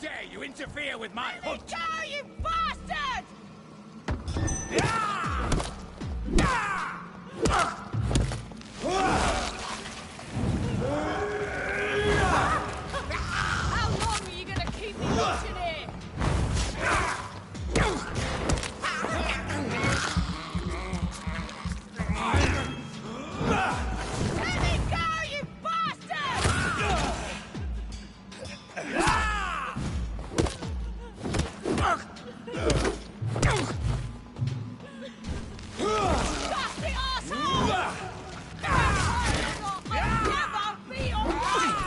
dare you interfere with my hunt? Let me go, you bastard! How long are you gonna keep me locked in here? Let me go, you bastard! Disgusting asshole! I'll never be your wife!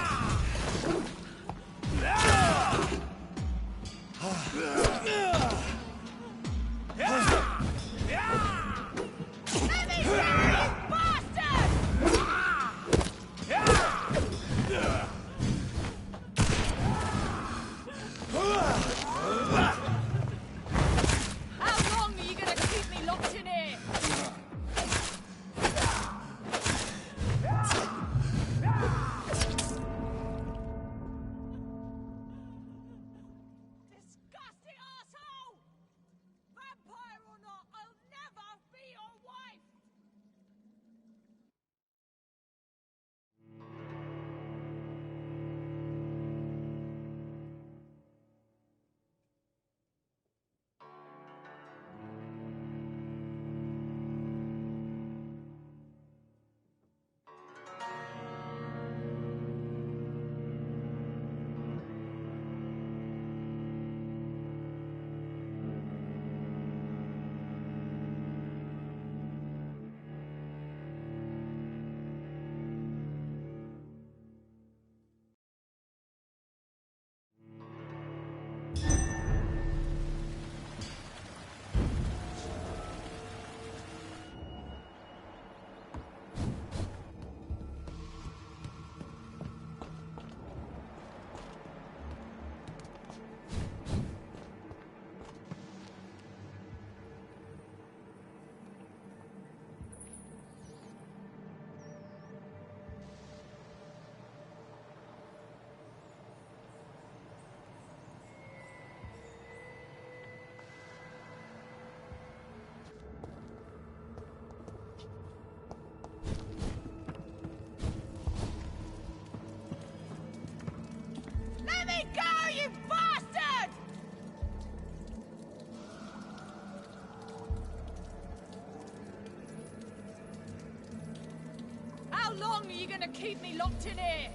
Let me go, you bastard! How long are you gonna keep me locked in here? Disgusting asshole! Vampire or not, I'll never be your wife! Let me go, you bastard! How long are you gonna keep me locked in here?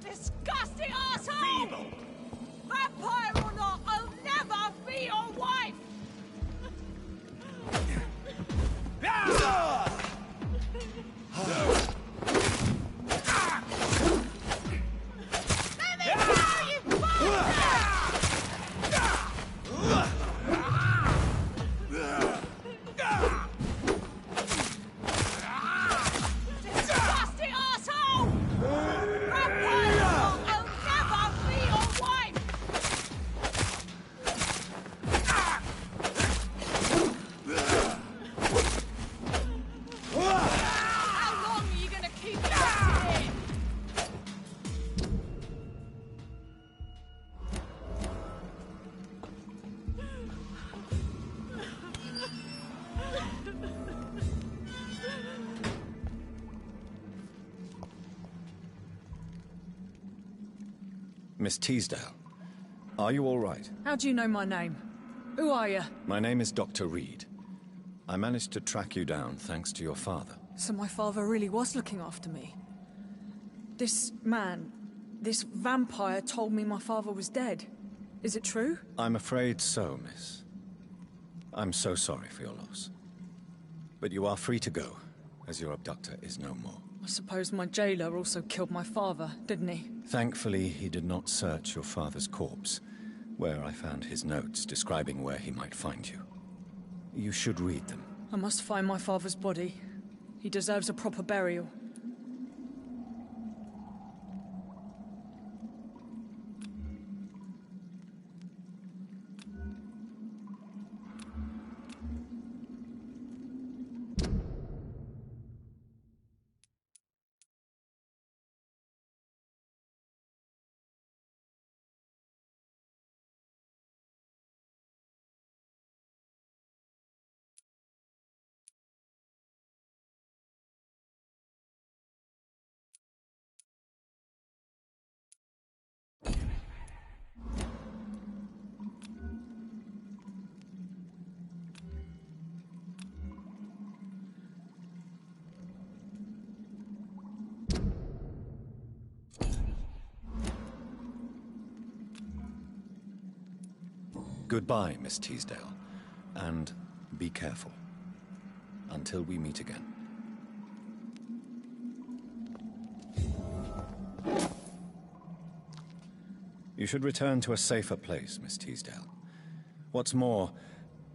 Disgusting asshole! Feeble! Vampire or not, I'll never be your wife! Let me go, you disgusting asshole! Vampire or not, I'll never be your wife! How long are you gonna keep me locked in here? Miss Teasdale, are you all right? How do you know my name? Who are you? My name is Dr. Reed. I managed to track you down thanks to your father. So my father really was looking after me. This man, this vampire told me my father was dead. Is it true? I'm afraid so, miss. I'm so sorry for your loss. But you are free to go, as your abductor is no more. I suppose my jailer also killed my father, didn't he? Thankfully, he did not search your father's corpse, where I found his notes describing where he might find you. You should read them. I must find my father's body. He deserves a proper burial. Goodbye, Miss Teasdale. And be careful. Until we meet again. You should return to a safer place, Miss Teasdale. What's more,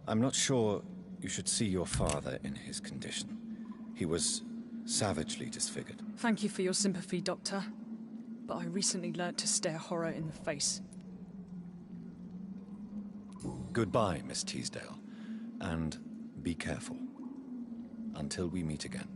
I'm not sure you should see your father in his condition. He was savagely disfigured. Thank you for your sympathy, Doctor. But I recently learnt to stare horror in the face. Goodbye, Miss Teasdale. And be careful. Until we meet again.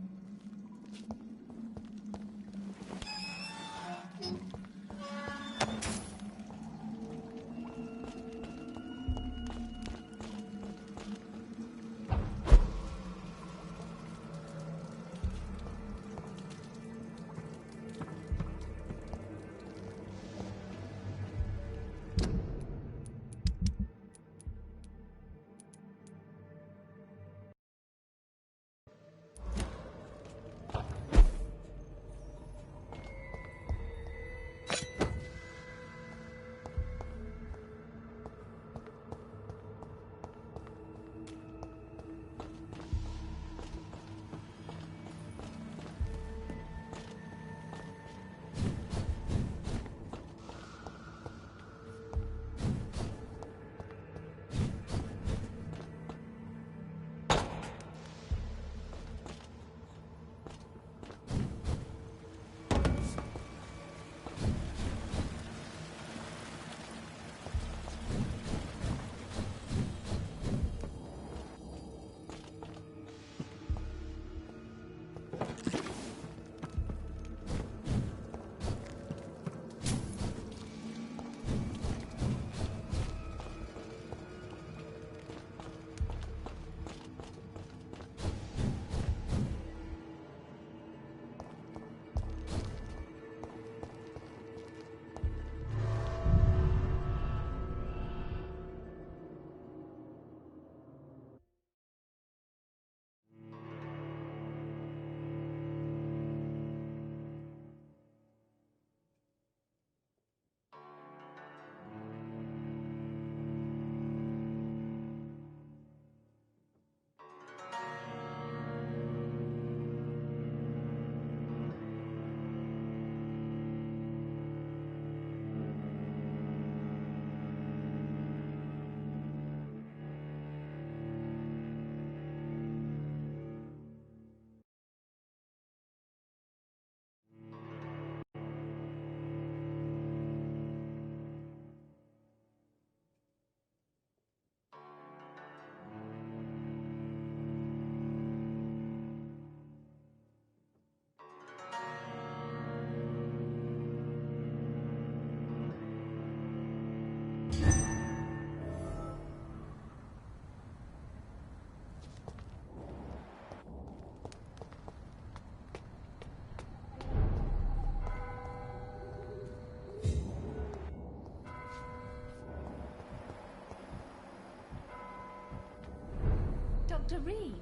Dr. Reed,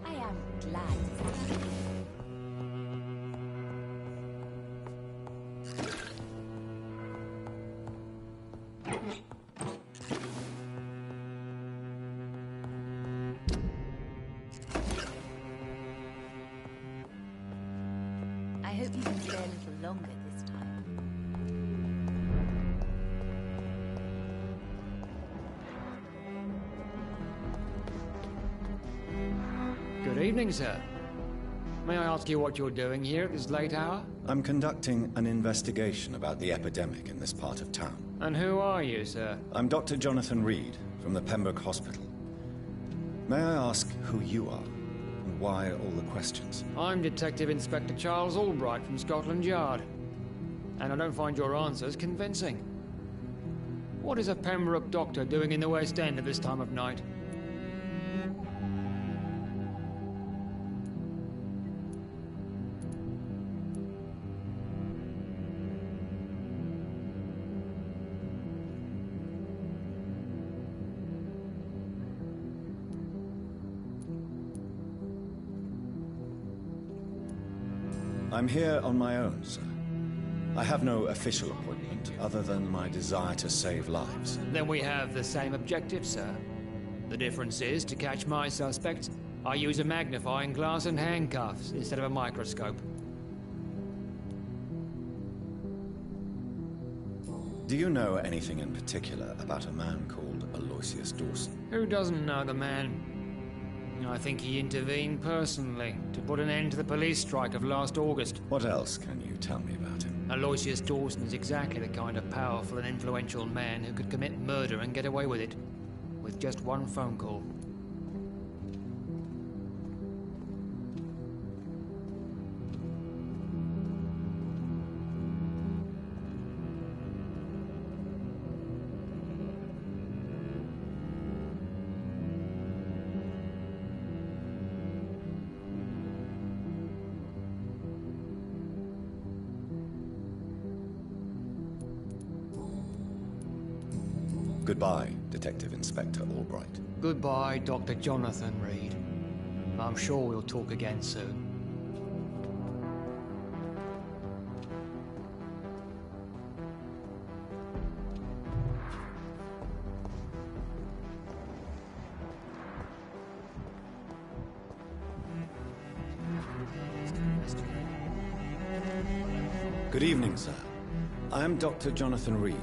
I am glad to see you. I hope you can stay a little longer this time. Good evening, sir. May I ask you what you're doing here at this late hour? I'm conducting an investigation about the epidemic in this part of town. And who are you, sir? I'm Dr. Jonathan Reed from the Pembroke Hospital. May I ask who you are and why all the questions? I'm Detective Inspector Charles Albright from Scotland Yard. And I don't find your answers convincing. What is a Pembroke doctor doing in the West End at this time of night? I'm here on my own, sir. I have no official appointment, other than my desire to save lives. Then we have the same objective, sir. The difference is, to catch my suspect, I use a magnifying glass and handcuffs instead of a microscope. Do you know anything in particular about a man called Aloysius Dawson? Who doesn't know the man? I think he intervened personally to put an end to the police strike of last August. What else can you tell me about him? Aloysius Dawson is exactly the kind of powerful and influential man who could commit murder and get away with it, with just one phone call. Goodbye, Detective Inspector Albright. Goodbye, Dr. Jonathan Reed. I'm sure we'll talk again soon. Good evening, sir. I am Dr. Jonathan Reed.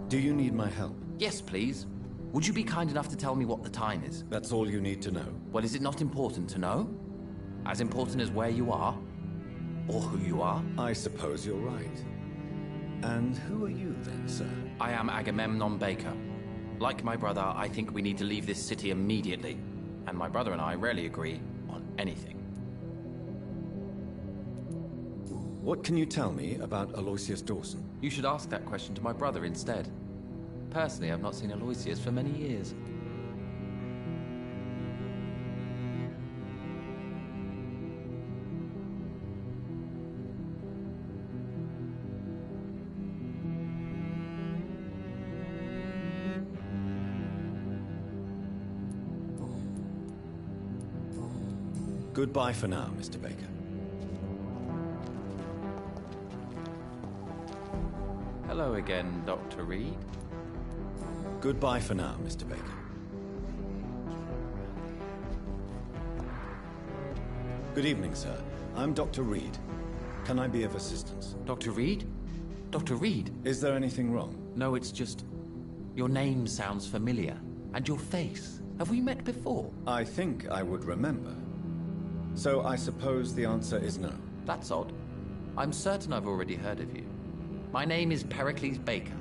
Do you need my help? Yes, please. Would you be kind enough to tell me what the time is? That's all you need to know. Well, is it not important to know? As important as where you are? Or who you are? I suppose you're right. And who are you then, sir? I am Agamemnon Baker. Like my brother, I think we need to leave this city immediately. And my brother and I rarely agree on anything. What can you tell me about Aloysius Dawson? You should ask that question to my brother instead. Personally, I've not seen Aloysius for many years. Goodbye for now, Mr. Baker. Hello again, Dr. Reed. Goodbye for now, Mr. Baker. Good evening, sir. I'm Dr. Reed. Can I be of assistance? Dr. Reed? Dr. Reed? Is there anything wrong? No, it's just... your name sounds familiar. And your face. Have we met before? I think I would remember. So I suppose the answer is no. That's odd. I'm certain I've already heard of you. My name is Pericles Baker.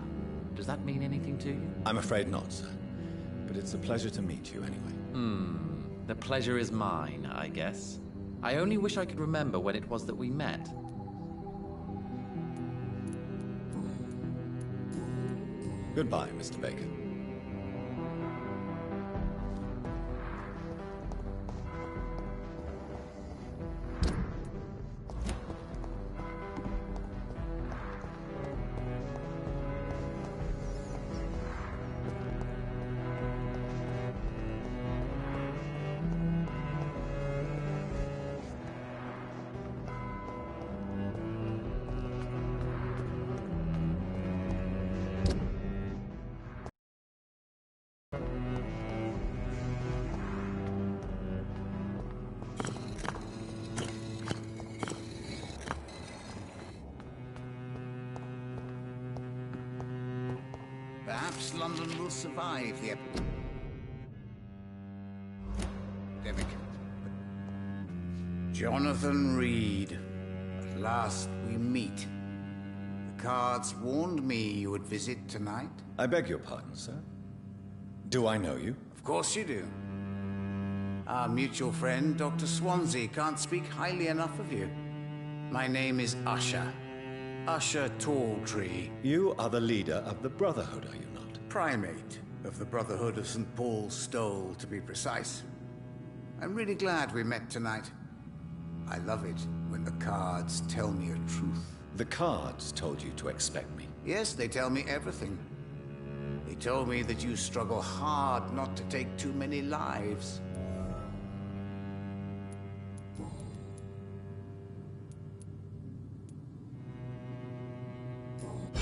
Does that mean anything to you? I'm afraid not, sir. But it's a pleasure to meet you anyway. The pleasure is mine, I guess. I only wish I could remember when it was that we met. Goodbye, Mr. Baker. Perhaps London will survive the epidemic. Jonathan Reed. At last we meet. The cards warned me you would visit tonight. I beg your pardon, sir. Do I know you? Of course you do. Our mutual friend, Dr. Swansea, can't speak highly enough of you. My name is Usher. Usher Talltree. You are the leader of the Brotherhood, are you not? Primate of the Brotherhood of St. Paul's Stole, to be precise. I'm really glad we met tonight. I love it when the cards tell me a truth. The cards told you to expect me. Yes, they tell me everything. They told me that you struggle hard not to take too many lives.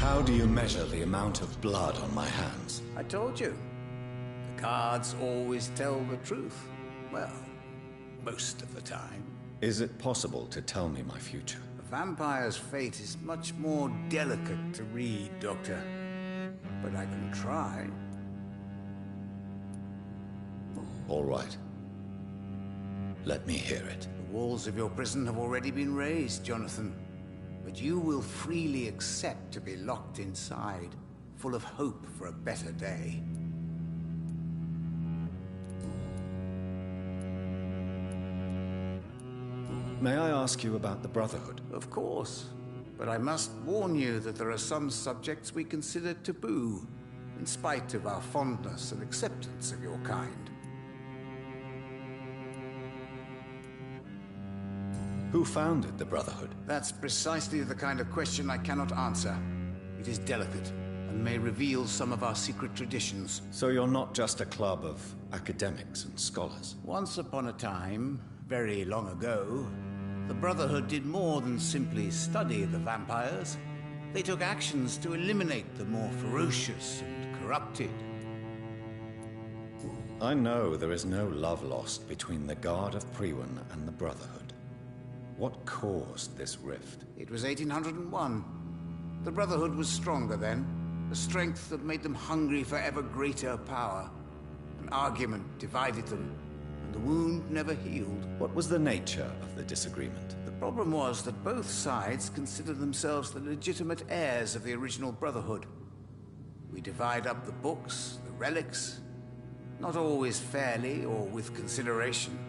How do you measure the amount of blood on my hands? I told you. The cards always tell the truth. Well, most of the time. Is it possible to tell me my future? A vampire's fate is much more delicate to read, Doctor. But I can try. All right. Let me hear it. The walls of your prison have already been raised, Jonathan. But you will freely accept to be locked inside, full of hope for a better day. May I ask you about the Brotherhood? Of course. But I must warn you that there are some subjects we consider taboo, in spite of our fondness and acceptance of your kind. Who founded the Brotherhood? That's precisely the kind of question I cannot answer. It is delicate, and may reveal some of our secret traditions. So you're not just a club of academics and scholars? Once upon a time, very long ago, the Brotherhood did more than simply study the vampires. They took actions to eliminate the more ferocious and corrupted. I know there is no love lost between the Guard of Priwen and the Brotherhood. What caused this rift? It was 1801. The Brotherhood was stronger then, a strength that made them hungry for ever greater power. An argument divided them, and the wound never healed. What was the nature of the disagreement? The problem was that both sides considered themselves the legitimate heirs of the original Brotherhood. We divide up the books, the relics, not always fairly or with consideration.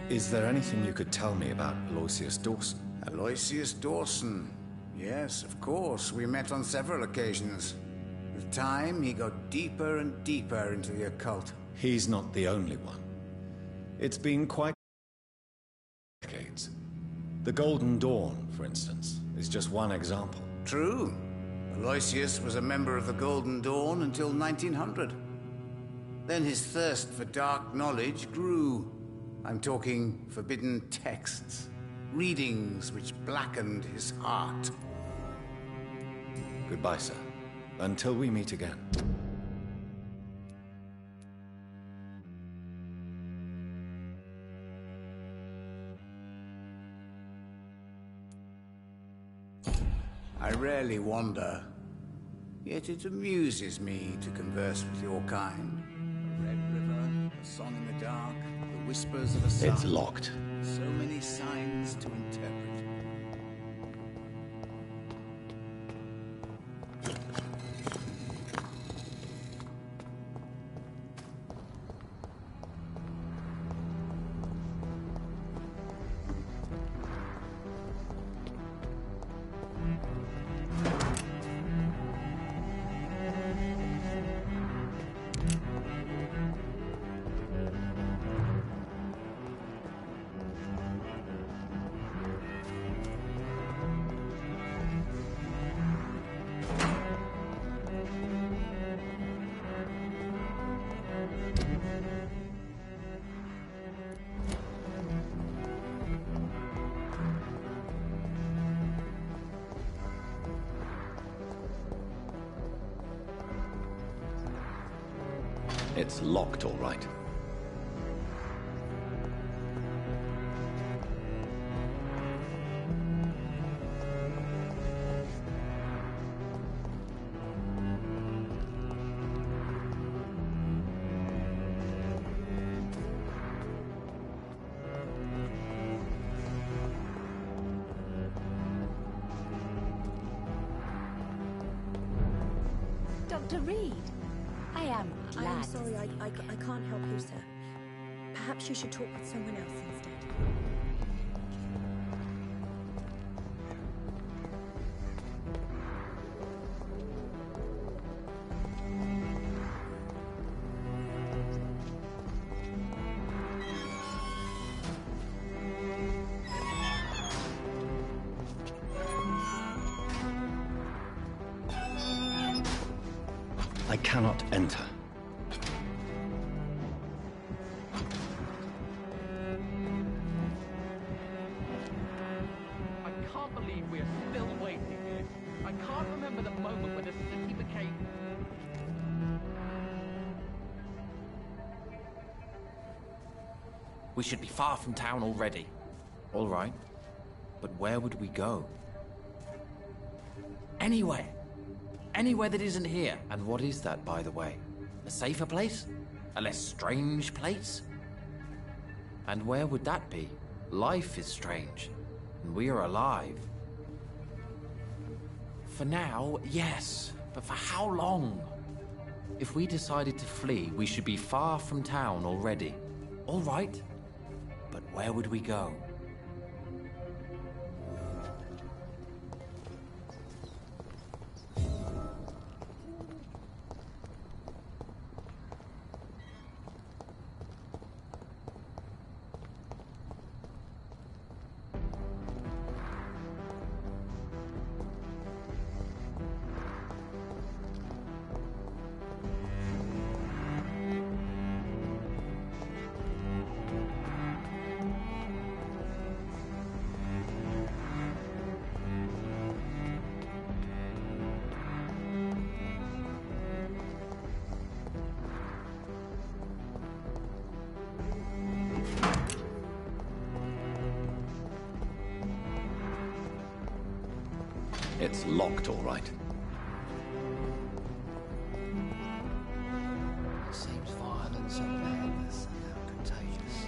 Is there anything you could tell me about Aloysius Dawson? Aloysius Dawson. Yes, of course. We met on several occasions. With time, he got deeper and deeper into the occult. He's not the only one. It's been quite decades. The Golden Dawn, for instance, is just one example. True. Aloysius was a member of the Golden Dawn until 1900. Then his thirst for dark knowledge grew. I'm talking forbidden texts, readings which blackened his heart. Goodbye, sir. Until we meet again. I rarely wander, yet it amuses me to converse with your kind. A red river, a song in the dark, the whispers of a sun. It's locked. So many signs to interpret. It's locked, all right. Dr. Reed, I am glad. I'm sorry, I can't help you, sir. Perhaps you should talk with someone else instead. I cannot enter. can't believe we're still waiting here. I can't remember the moment when the city became... We should be far from town already. All right. But where would we go? Anywhere. Anywhere that isn't here. And what is that, by the way? A safer place? A less strange place? And where would that be? Life is strange. And we are alive. For now, yes. But for how long? If we decided to flee, we should be far from town already. All right. But where would we go? It's locked, all right. It seems violence and madness somehow contagious.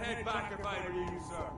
head back if I were you, sir.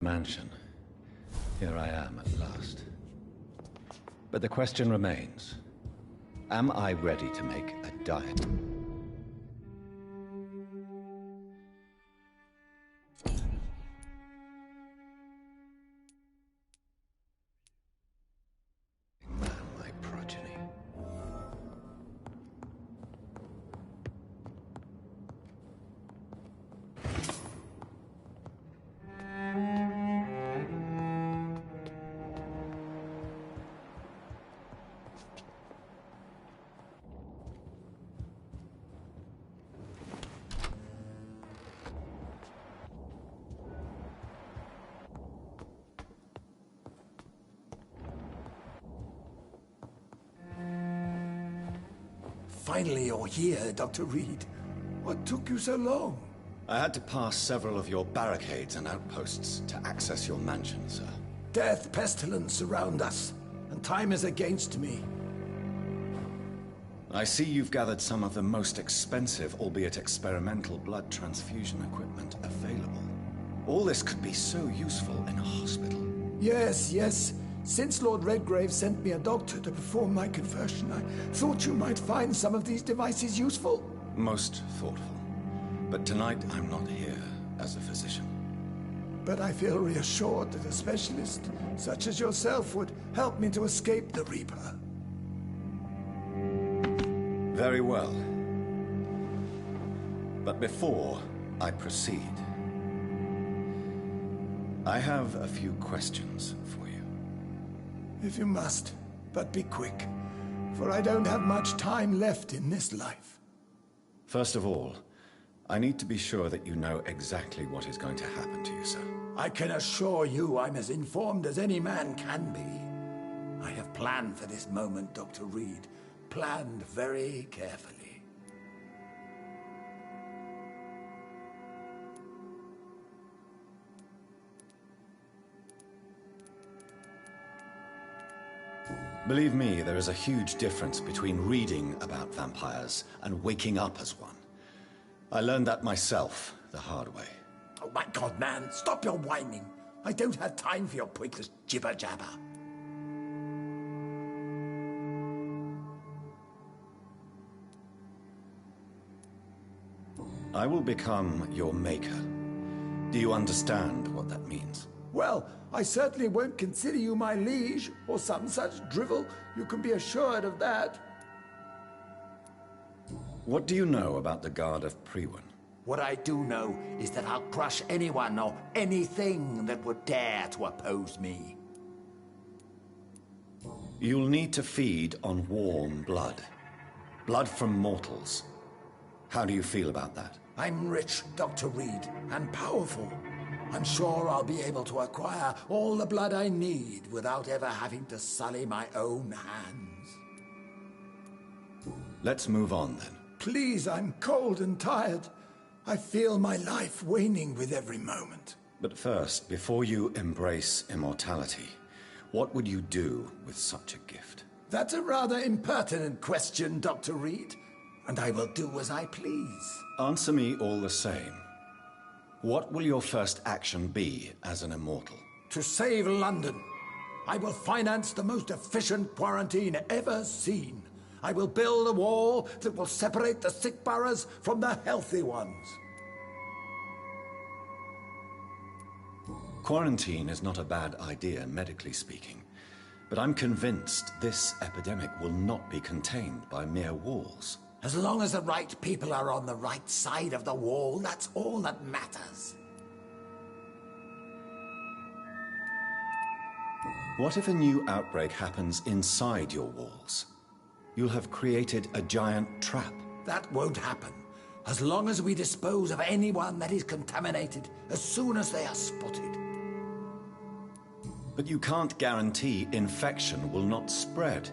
Mansion. Here I am at last. But the question remains, am I ready to make a diet? My progeny. Finally, you're here, Dr. Reed. What took you so long? I had to pass several of your barricades and outposts to access your mansion, sir. Death, pestilence surround us, and time is against me. I see you've gathered some of the most expensive, albeit experimental, blood transfusion equipment available. All this could be so useful in a hospital. Yes, yes. Since Lord Redgrave sent me a doctor to perform my conversion, I thought you might find some of these devices useful. Most thoughtful. But tonight I'm not here as a physician. But I feel reassured that a specialist such as yourself would help me to escape the Reaper. Very well. But before I proceed, I have a few questions for you. If you must, but be quick, for I don't have much time left in this life. First of all, I need to be sure that you know exactly what is going to happen to you, sir. I can assure you I'm as informed as any man can be. I have planned for this moment, Dr. Reed. Planned very carefully. Believe me, there is a huge difference between reading about vampires and waking up as one. I learned that myself the hard way. Oh my God, man, stop your whining. I don't have time for your pointless jibber-jabber. I will become your maker. Do you understand what that means? Well, I certainly won't consider you my liege, or some such drivel. You can be assured of that. What do you know about the Guard of Priwen? What I do know is that I'll crush anyone or anything that would dare to oppose me. You'll need to feed on warm blood. Blood from mortals. How do you feel about that? I'm rich, Dr. Reed, and powerful. I'm sure I'll be able to acquire all the blood I need without ever having to sully my own hands. Let's move on, then. Please, I'm cold and tired. I feel my life waning with every moment. But first, before you embrace immortality, what would you do with such a gift? That's a rather impertinent question, Dr. Reed, and I will do as I please. Answer me all the same. What will your first action be as an immortal? To save London. I will finance the most efficient quarantine ever seen. I will build a wall that will separate the sick boroughs from the healthy ones. Quarantine is not a bad idea, medically speaking. But I'm convinced this epidemic will not be contained by mere walls. As long as the right people are on the right side of the wall, that's all that matters. What if a new outbreak happens inside your walls? You'll have created a giant trap. That won't happen. As long as we dispose of anyone that is contaminated as soon as they are spotted. But you can't guarantee infection will not spread.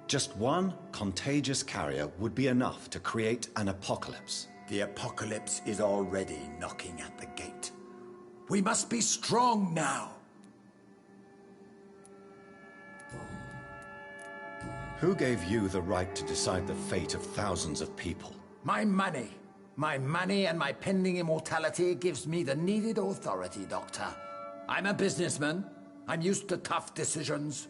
Just one contagious carrier would be enough to create an apocalypse. The apocalypse is already knocking at the gate. We must be strong now. Who gave you the right to decide the fate of thousands of people? My money. My money and my pending immortality gives me the needed authority, Doctor. I'm a businessman. I'm used to tough decisions.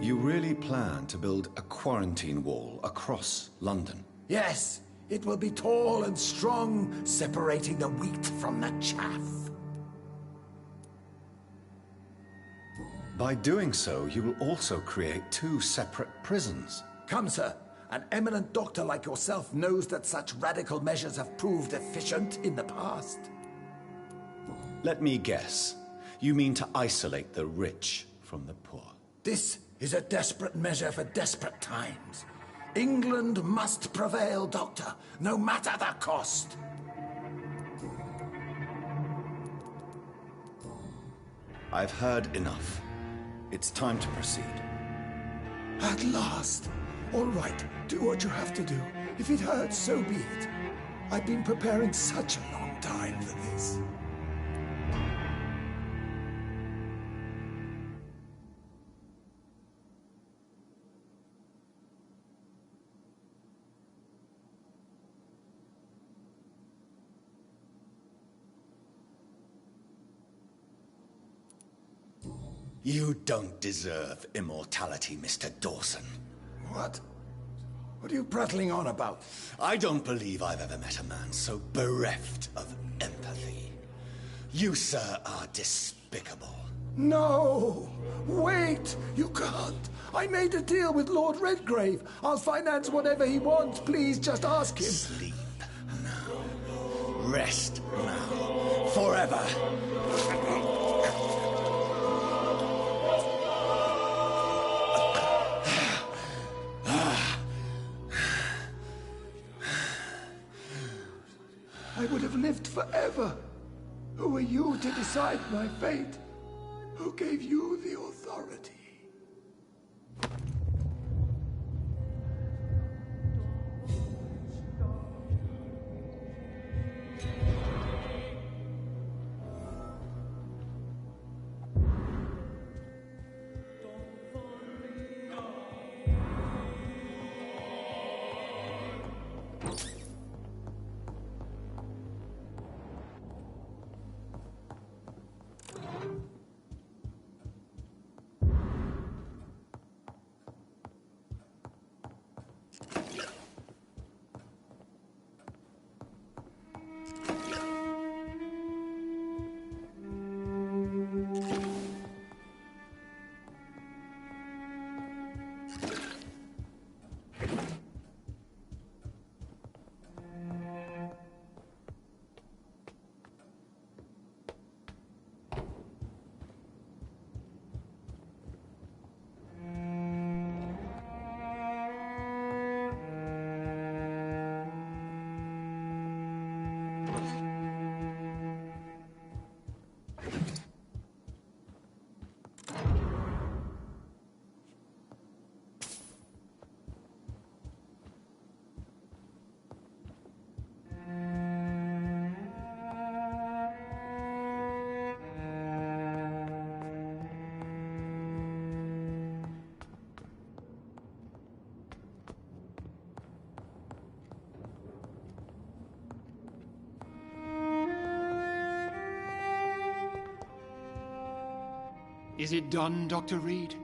You really plan to build a quarantine wall across London? Yes, it will be tall and strong, separating the wheat from the chaff. By doing so, you will also create 2 separate prisons. Come, sir. An eminent doctor like yourself knows that such radical measures have proved efficient in the past. Let me guess. You mean to isolate the rich from the poor? This is a desperate measure for desperate times. England must prevail, Doctor, no matter the cost. I've heard enough. It's time to proceed. At last. All right, do what you have to do. If it hurts, so be it. I've been preparing such a long time for this. You don't deserve immortality, Mr. Dawson. What? What are you prattling on about? I don't believe I've ever met a man so bereft of empathy. You, sir, are despicable. No! Wait! You can't! I made a deal with Lord Redgrave. I'll finance whatever he wants. Please, just ask him. Sleep now. Rest now. Forever. I would have lived forever. Who are you to decide my fate? Who gave you the authority? Is it done, Dr. Reed?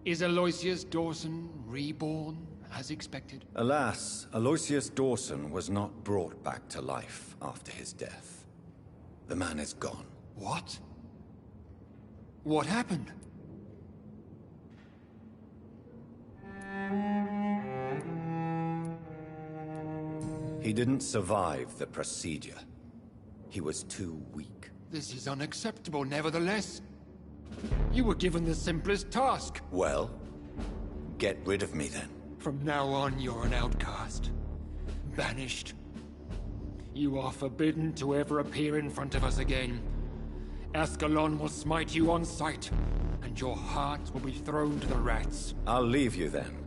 Is Aloysius Dawson reborn, as expected? Alas, Aloysius Dawson was not brought back to life after his death. The man is gone. What? What happened? He didn't survive the procedure. He was too weak. This is unacceptable, nevertheless. You were given the simplest task. Well, get rid of me then. From now on, you're an outcast. Banished. You are forbidden to ever appear in front of us again. Ascalon will smite you on sight, and your heart will be thrown to the rats. I'll leave you then.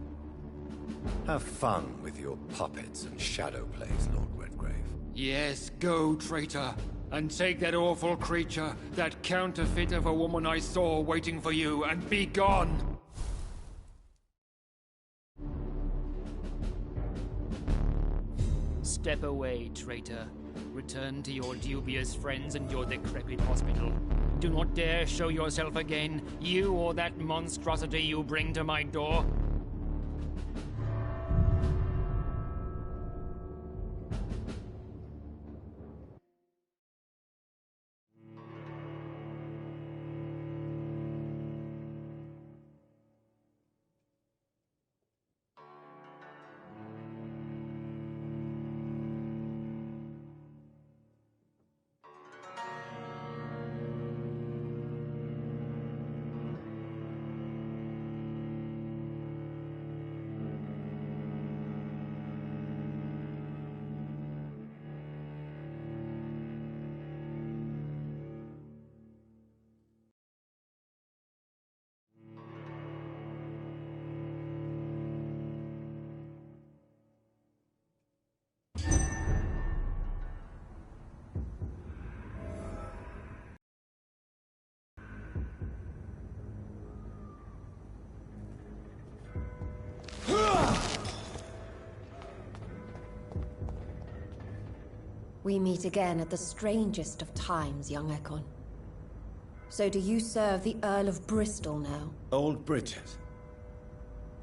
Have fun with your puppets and shadow plays, Lord Redgrave. Yes, go, traitor, and take that awful creature, that counterfeit of a woman I saw waiting for you, and be gone! Step away, traitor. Return to your dubious friends and your decrepit hospital. Do not dare show yourself again, you or that monstrosity you bring to my door. We meet again at the strangest of times, young Ekon. So do you serve the Earl of Bristol now? Old Bridget.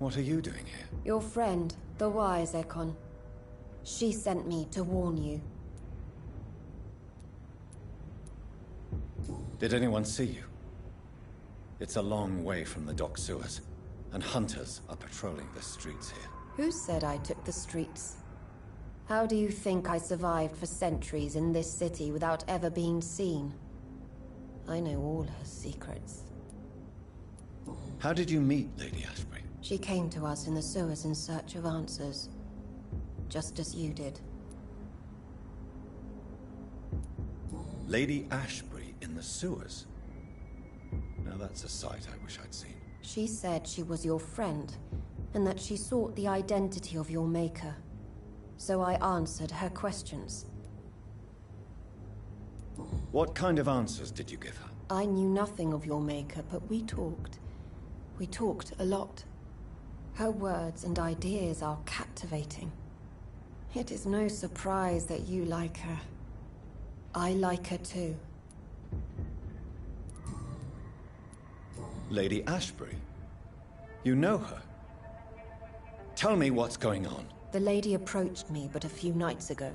What are you doing here? Your friend, the wise Ekon. She sent me to warn you. Did anyone see you? It's a long way from the dock sewers, and hunters are patrolling the streets here. Who said I took the streets? How do you think I survived for centuries in this city without ever being seen? I know all her secrets. How did you meet Lady Ashbury? She came to us in the sewers in search of answers. Just as you did. Lady Ashbury in the sewers? Now that's a sight I wish I'd seen. She said she was your friend, and that she sought the identity of your maker. So I answered her questions. What kind of answers did you give her? I knew nothing of your maker, but we talked. We talked a lot. Her words and ideas are captivating. It is no surprise that you like her. I like her too. Lady Ashbury? You know her? Tell me what's going on. The lady approached me but a few nights ago,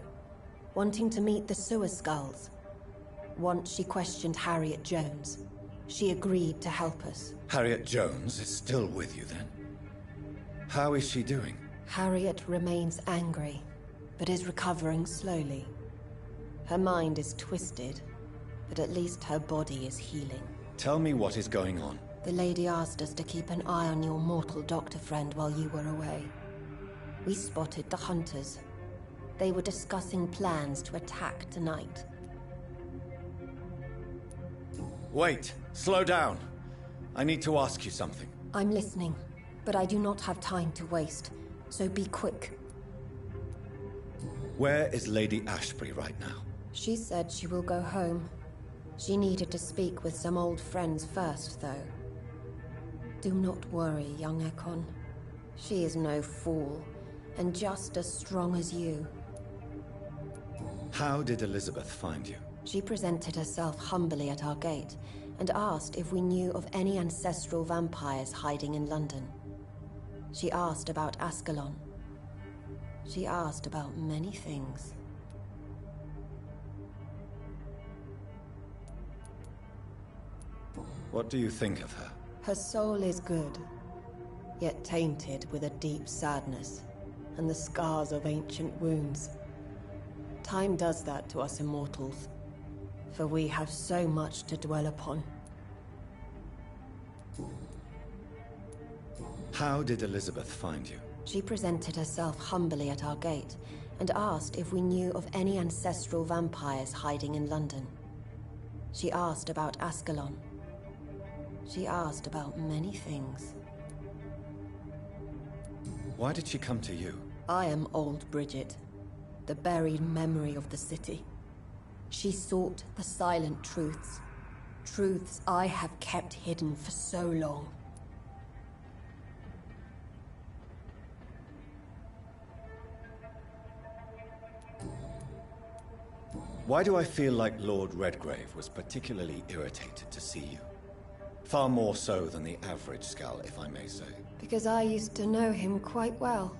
wanting to meet the sewer skulls. Once she questioned Harriet Jones. She agreed to help us. Harriet Jones is still with you then? How is she doing? Harriet remains angry, but is recovering slowly. Her mind is twisted, but at least her body is healing. Tell me what is going on. The lady asked us to keep an eye on your mortal doctor friend while you were away. We spotted the hunters. They were discussing plans to attack tonight. Wait! Slow down! I need to ask you something. I'm listening, but I do not have time to waste, so be quick. Where is Lady Ashbury right now? She said she will go home. She needed to speak with some old friends first, though. Do not worry, young Ekon. She is no fool, and just as strong as you. How did Elizabeth find you? She presented herself humbly at our gate, and asked if we knew of any ancestral vampires hiding in London. She asked about Ascalon. She asked about many things. What do you think of her? Her soul is good, yet tainted with a deep sadness and the scars of ancient wounds. Time does that to us immortals, for we have so much to dwell upon. How did Elizabeth find you? She presented herself humbly at our gate and asked if we knew of any ancestral vampires hiding in London. She asked about Ascalon. She asked about many things. Why did she come to you? I am Old Bridget, the buried memory of the city. She sought the silent truths. Truths I have kept hidden for so long. Why do I feel like Lord Redgrave was particularly irritated to see you? Far more so than the average Skull, if I may say. Because I used to know him quite well.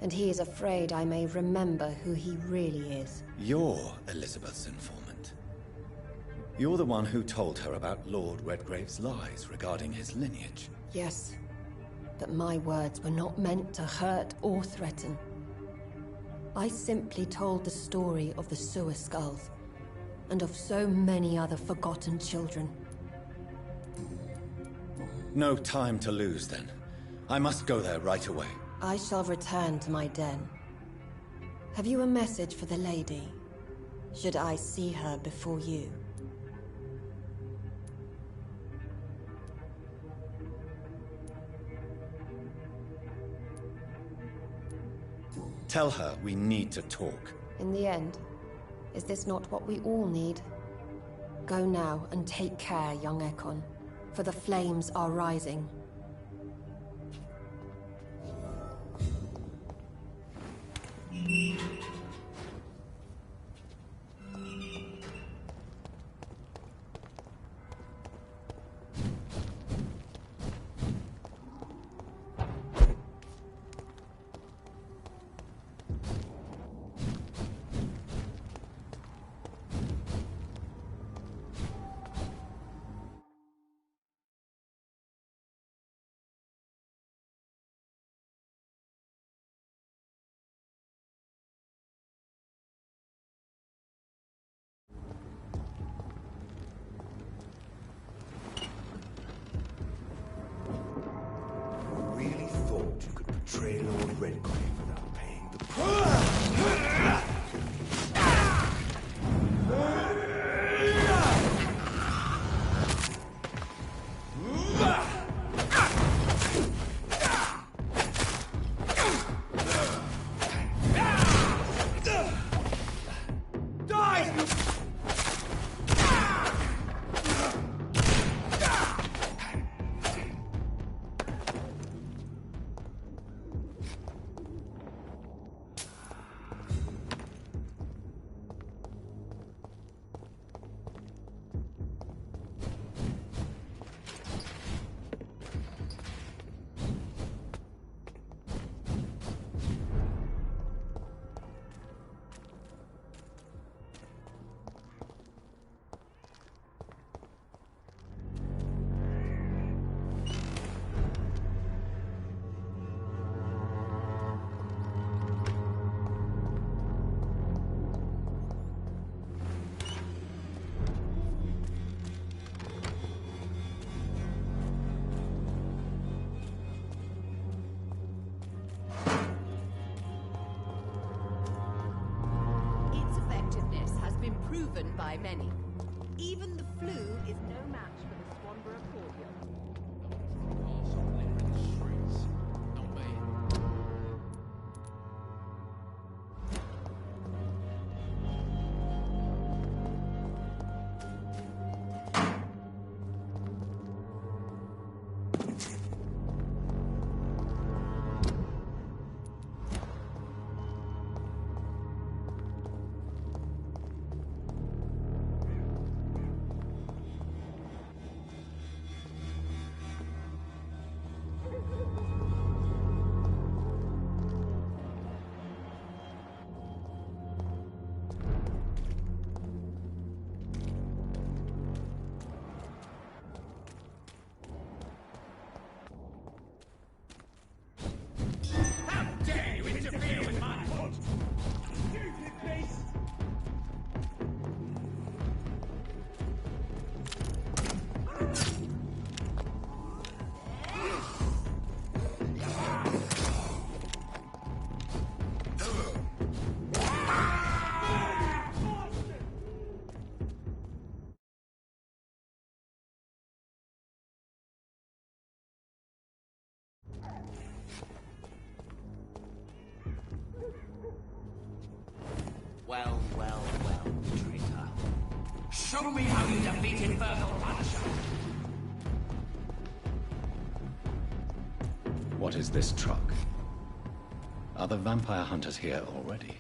And he is afraid I may remember who he really is. You're Elizabeth's informant. You're the one who told her about Lord Redgrave's lies regarding his lineage. Yes, but my words were not meant to hurt or threaten. I simply told the story of the Sewer Skulls, and of so many other forgotten children. No time to lose, then. I must go there right away. I shall return to my den. Have you a message for the lady? Should I see her before you? Tell her we need to talk. In the end, is this not what we all need? Go now and take care, young Ekon, for the flames are rising. Betray Lord Redgrave without paying the price. Proven by many. Even the flu is no match for the Swanborough cordial. Not me. Show me how you defeat Infernal Punisher! What is this truck? Are the vampire hunters here already?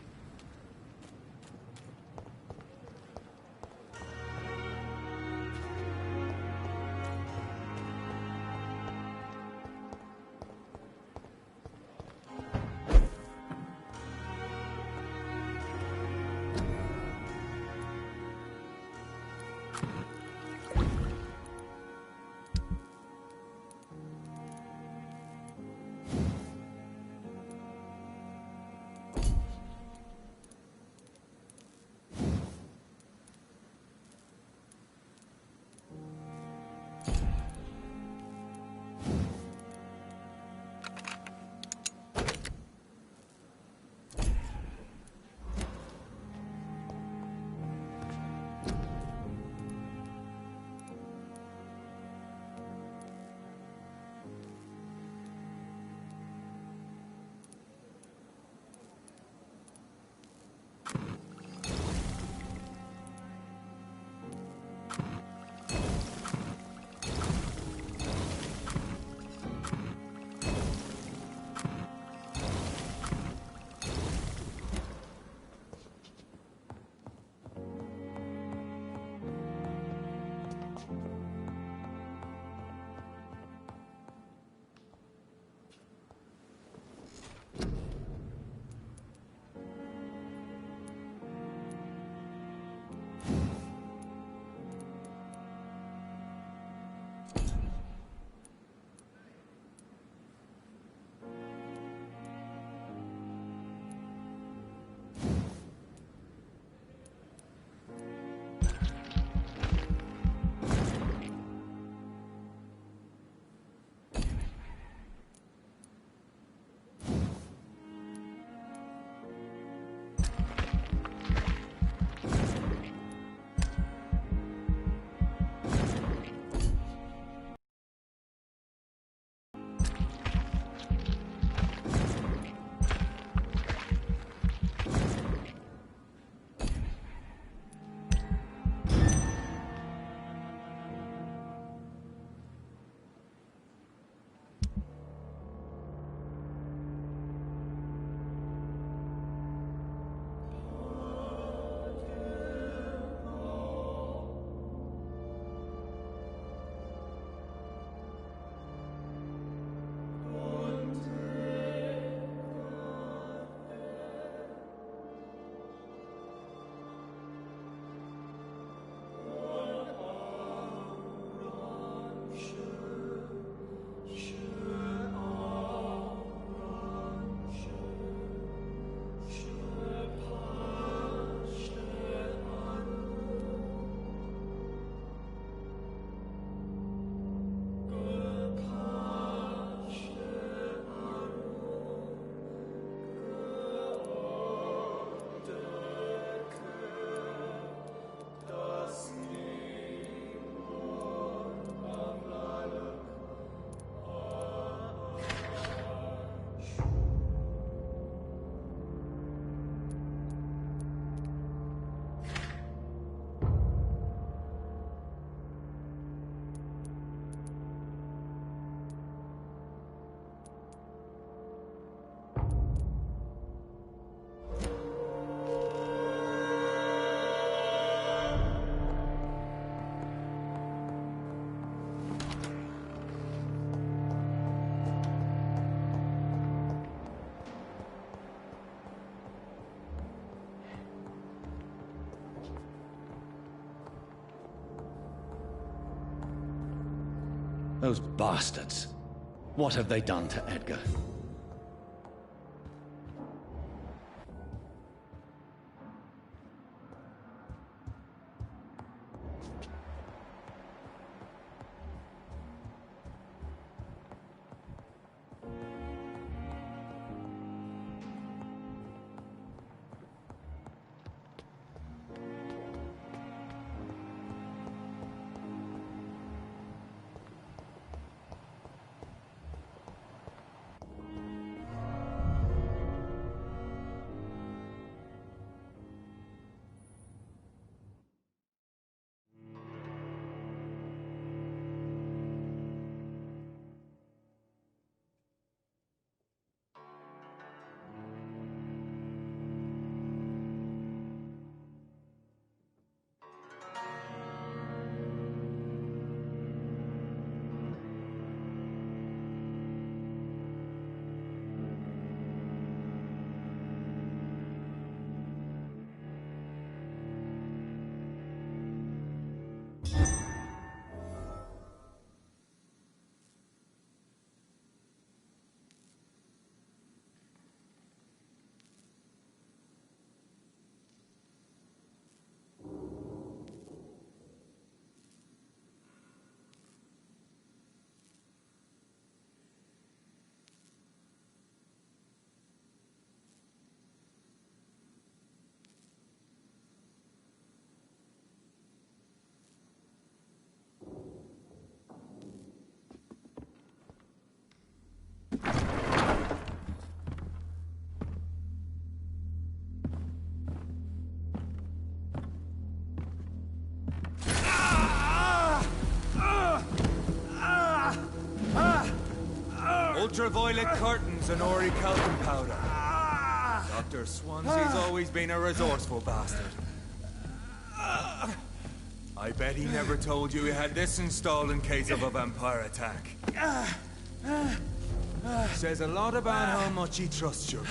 Those bastards. What have they done to Edgar? Ultraviolet curtains and Ori talcum powder. Dr. Swansea's always been a resourceful bastard. I bet he never told you he had this installed in case of a vampire attack. Says a lot about how much he trusts you.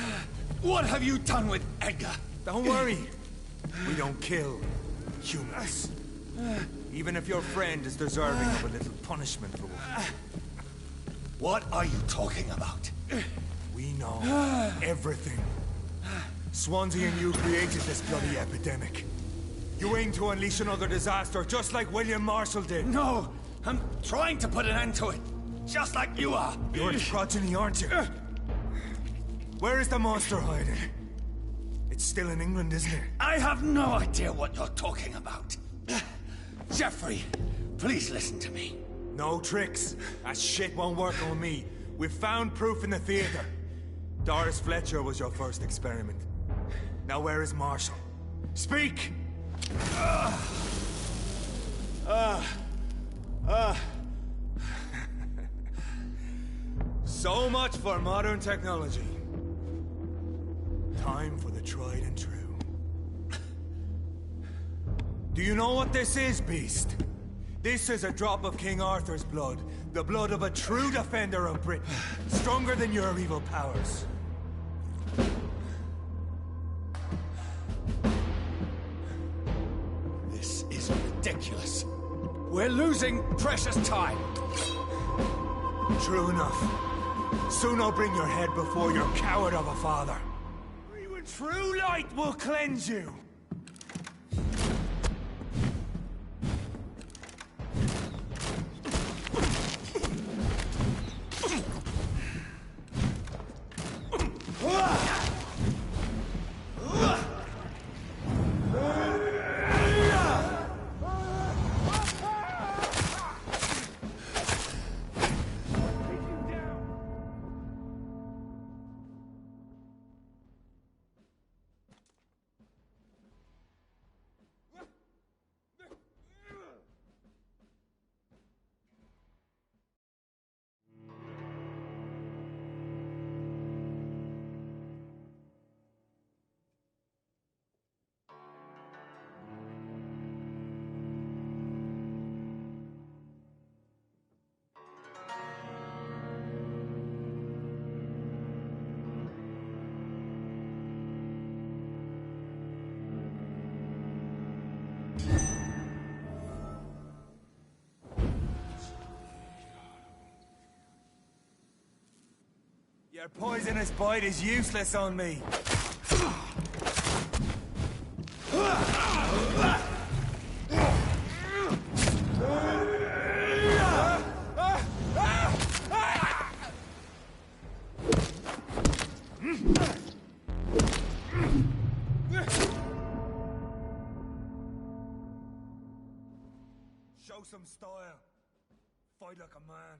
What have you done with Edgar? Don't worry. We don't kill humans. Even if your friend is deserving of a little punishment for one. What are you talking about? We know everything. Swansea and you created this bloody epidemic. You aim to unleash another disaster, just like William Marshall did. No! I'm trying to put an end to it. Just like you are. You're its progeny, aren't you? Where is the monster hiding? It's still in England, isn't it? I have no idea what you're talking about. Jeffrey, please listen to me. No tricks. That shit won't work on me. We've found proof in the theater. Doris Fletcher was your first experiment. Now where is Marshall? Speak! So much for modern technology. Time for the tried and true. Do you know what this is, Beast? This is a drop of King Arthur's blood. The blood of a true defender of Britain. Stronger than your evil powers. This is ridiculous. We're losing precious time. True enough. Soon I'll bring your head before your coward of a father. Even true light will cleanse you. Your poisonous bite is useless on me. Show some style. Fight like a man.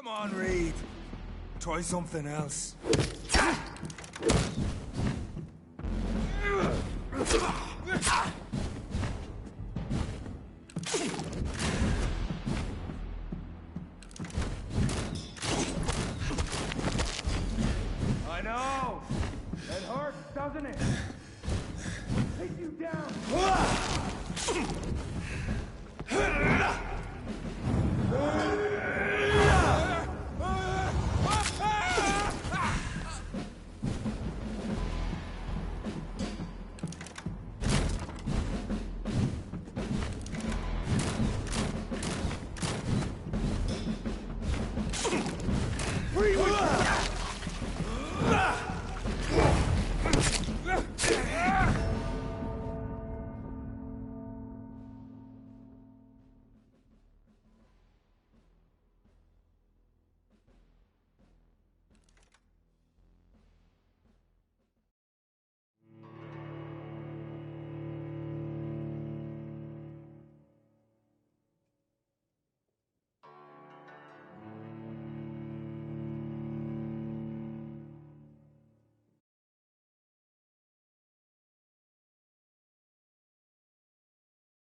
Come on, Reed. Try something else. I know! It hurts, doesn't it? Take you down!